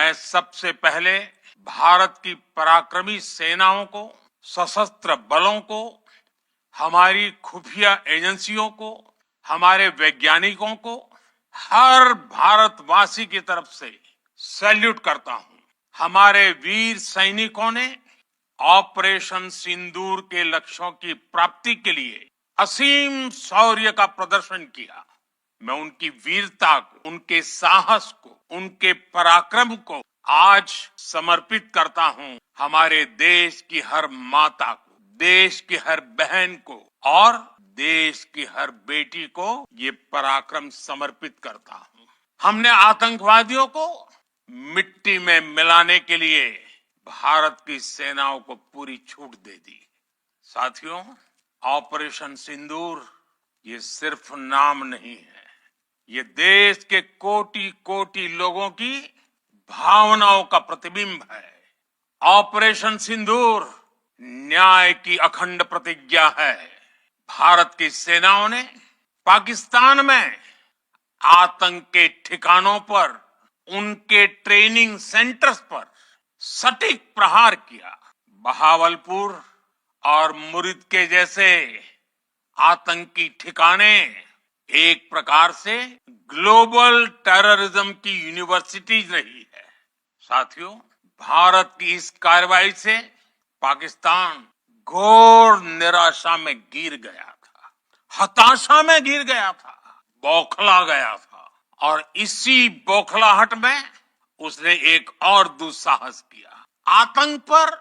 मैं सबसे पहले भारत की पराक्रमी सेनाओं को, सशस्त्र बलों को, हमारी खुफिया एजेंसियों को, हमारे वैज्ञानिकों को, हर भारतवासी की तरफ से सैल्यूट करता हूं। हमारे वीर सैनिकों ने ऑपरेशन सिंदूर के लक्ष्यों की प्राप्ति के लिए असीम शौर्य का प्रदर्शन किया। मैं उनकी वीरता को, उनके साहस को, उनके पराक्रम को आज समर्पित करता हूं हमारे देश की हर माता को, देश की हर बहन को और देश की हर बेटी को ये पराक्रम समर्पित करता हूं। हमने आतंकवादियों को मिट्टी में मिलाने के लिए भारत की सेनाओं को पूरी छूट दे दी। साथियों, ऑपरेशन सिंदूर ये सिर्फ नाम नहीं है, ये देश के कोटि कोटि लोगों की भावनाओं का प्रतिबिंब है। ऑपरेशन सिंदूर न्याय की अखंड प्रतिज्ञा है। भारत की सेनाओं ने पाकिस्तान में आतंक के ठिकानों पर, उनके ट्रेनिंग सेंटर्स पर सटीक प्रहार किया। बहावलपुर और मुरिद के जैसे आतंकी ठिकाने एक प्रकार से ग्लोबल टेररिज्म की यूनिवर्सिटीज रही है। साथियों, भारत की इस कार्रवाई से पाकिस्तान घोर निराशा में गिर गया था, हताशा में गिर गया था, बौखला गया था और इसी बौखलाहट में उसने एक और दुस्साहस किया। आतंक पर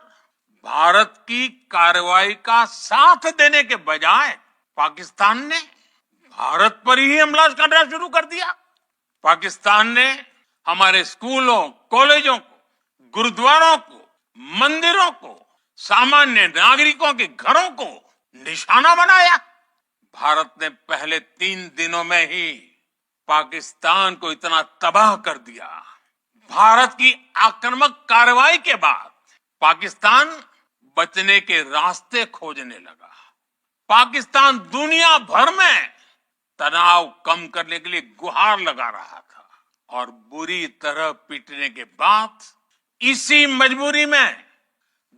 भारत की कार्रवाई का साथ देने के बजाय पाकिस्तान ने भारत पर ही हमला करना शुरू कर दिया। पाकिस्तान ने हमारे स्कूलों, कॉलेजों को, गुरुद्वारों को, मंदिरों को, सामान्य नागरिकों के घरों को निशाना बनाया। भारत ने पहले 3 दिनों में ही पाकिस्तान को इतना तबाह कर दिया। भारत की आक्रामक कार्रवाई के बाद पाकिस्तान बचने के रास्ते खोजने लगा। पाकिस्तान दुनिया भर में तनाव कम करने के लिए गुहार लगा रहा था और बुरी तरह पीटने के बाद इसी मजबूरी में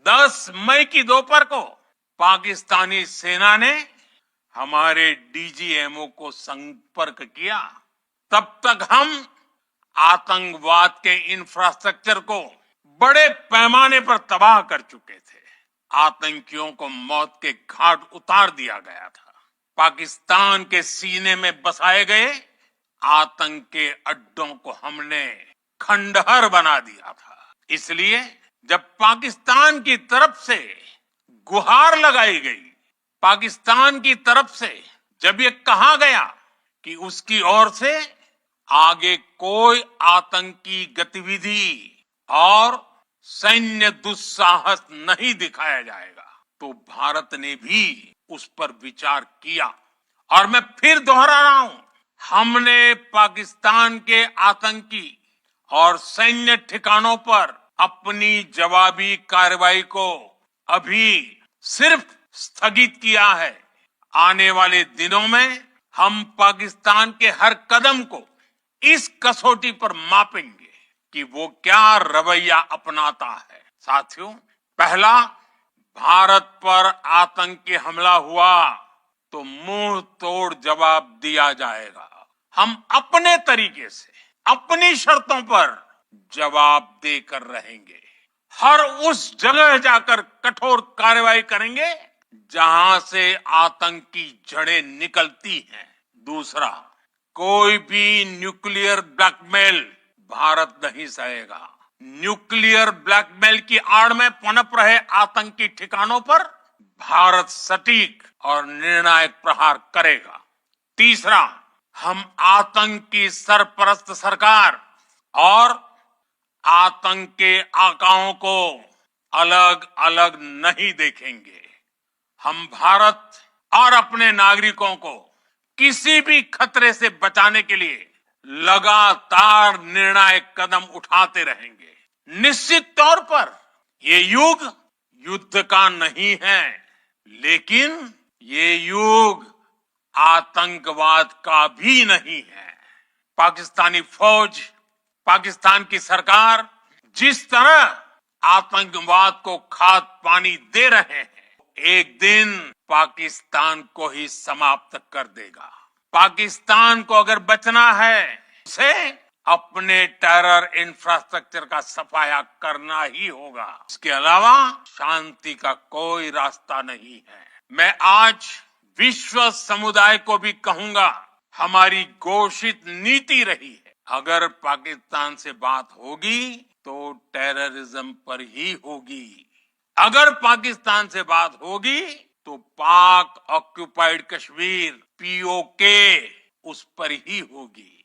10 मई की दोपहर को पाकिस्तानी सेना ने हमारे डीजीएमओ को संपर्क किया। तब तक हम आतंकवाद के इंफ्रास्ट्रक्चर को बड़े पैमाने पर तबाह कर चुके थे। आतंकियों को मौत के घाट उतार दिया गया था। पाकिस्तान के सीने में बसाए गए आतंक के अड्डों को हमने खंडहर बना दिया था। इसलिए जब पाकिस्तान की तरफ से गुहार लगाई गई, पाकिस्तान की तरफ से जब ये कहा गया कि उसकी ओर से आगे कोई आतंकी गतिविधि और सैन्य दुस्साहस नहीं दिखाया जाएगा, तो भारत ने भी उस पर विचार किया। और मैं फिर दोहरा रहा हूं, हमने पाकिस्तान के आतंकी और सैन्य ठिकानों पर अपनी जवाबी कार्रवाई को अभी सिर्फ स्थगित किया है। आने वाले दिनों में हम पाकिस्तान के हर कदम को इस कसौटी पर मापेंगे कि वो क्या रवैया अपनाता है। साथियों, पहला, भारत पर आतंकी हमला हुआ तो मुंह तोड़ जवाब दिया जाएगा। हम अपने तरीके से, अपनी शर्तों पर जवाब देकर रहेंगे। हर उस जगह जाकर कठोर कार्रवाई करेंगे जहां से आतंकी जड़ें निकलती हैं। दूसरा, कोई भी न्यूक्लियर ब्लैकमेल भारत नहीं सहेगा। न्यूक्लियर ब्लैकमेल की आड़ में पनप रहे आतंकी ठिकानों पर भारत सटीक और निर्णायक प्रहार करेगा। तीसरा, हम आतंक की सरपरस्त सरकार और आतंक के आकाओं को अलग अलग नहीं देखेंगे। हम भारत और अपने नागरिकों को किसी भी खतरे से बचाने के लिए लगातार निर्णायक कदम उठाते रहेंगे। निश्चित तौर पर ये युग युद्ध का नहीं है, लेकिन ये युग आतंकवाद का भी नहीं है। पाकिस्तानी फौज, पाकिस्तान की सरकार जिस तरह आतंकवाद को खाद पानी दे रहे हैं, एक दिन पाकिस्तान को ही समाप्त कर देगा। पाकिस्तान को अगर बचना है, उसे अपने टेरर इंफ्रास्ट्रक्चर का सफाया करना ही होगा। इसके अलावा शांति का कोई रास्ता नहीं है। मैं आज विश्व समुदाय को भी कहूंगा, हमारी घोषित नीति रही है, अगर पाकिस्तान से बात होगी तो टेररिज्म पर ही होगी। अगर पाकिस्तान से बात होगी तो पाक ऑक्युपाइड कश्मीर, पीओके, उस पर ही होगी।